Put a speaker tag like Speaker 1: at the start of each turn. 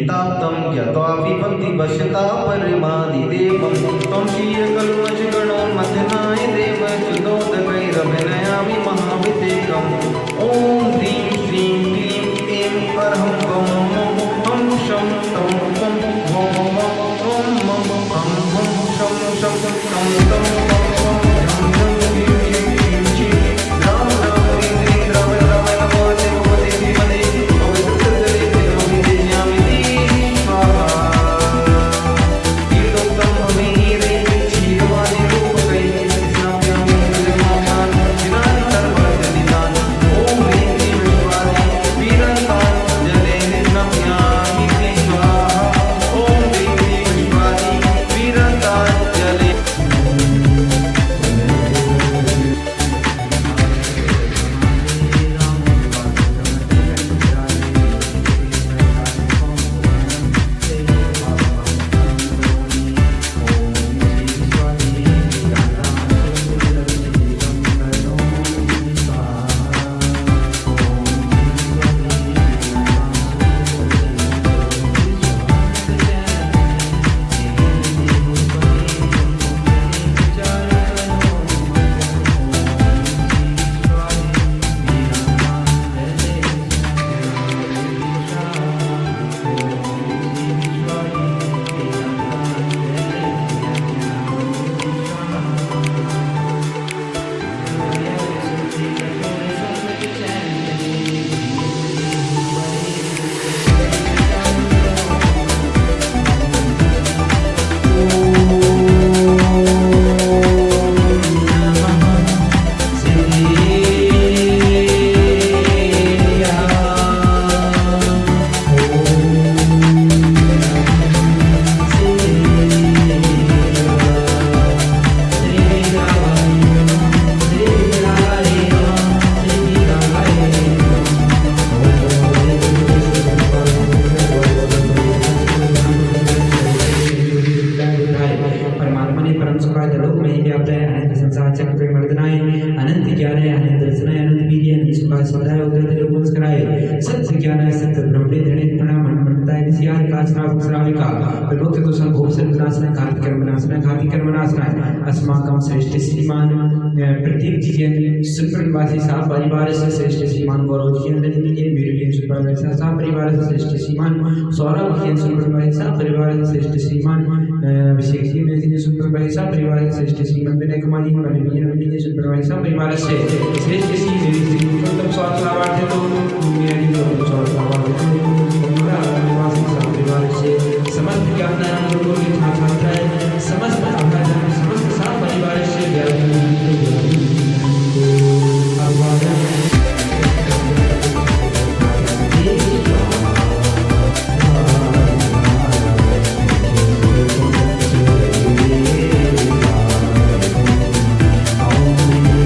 Speaker 1: निताप्तं ज्ञात्वा विभक्तिवशता परिमादिदेवं त्वं क्षीरकल्मषगणोन्मथनाय देव चिदोदकैरभिनयामि महाभिषेकम् ॐ ह्रीं श्रीं क्लीं ऐं परहं गं हं शं तं तं वं वं ॐ मं हं हं शं शं तं तं वं वं झं झं ह्रीं ह्रीं क्लीं क्लीं राम राम ह्रीं ह्रीं राम राम नमो देवते धीमहि पवित्रजले देवमिदेयामि स्वाहा तीर्थोक्तं भवेरे क्षीरवादिरूपकै स्नापयामि जगन्नाथान् दिनानि सर्वजनितान् ॐ ह्रीं क्लीं विश्वानि वीरन्तान् जले स्नापयामि स्वाहा ॐ ह्रीं क्लीं विश्वानि वीरन्तान् जले
Speaker 2: परमात्मा ने परम सुखाय लोक में व्याप्त है अनंत संसार चक्र पे मर्दनाय अनंत ज्ञान है अनंत दर्शनाय अनंत वीर्य अनंत सुखाय सदाय उदय लोक कराए सत्य ज्ञान है सत्य ब्रह्मणे धणे प्रणाम मनमनताय विषयार काचना श्राविका विभक्त तो संभोग से विनाशना घात कर्म नाशना अस्माकं श्रेष्ठ श्रीमान प्रत्येक जीवन सुप्रवासी सा परिवार से श्रेष्ठ श्रीमान गौरव जी अंदर लीजिए मेरे सुप्रवासी सा परिवार से श्रेष्ठ श्रीमान सौरभ जी सुप्रवासी सा परिवार से श्रेष्ठ श्रीमान अभिषेक जी में जी सुप्रवासी सा परिवार से श्रेष्ठ श्रीमान विनय कुमार जी परवीन जी सुप्रवासी सा परिवार से श्रेष्ठ श्री मेरी श्री उत्तम स्वास्थ्य लाभार्थी को मेरी स्वास्थ्य लाभार्थी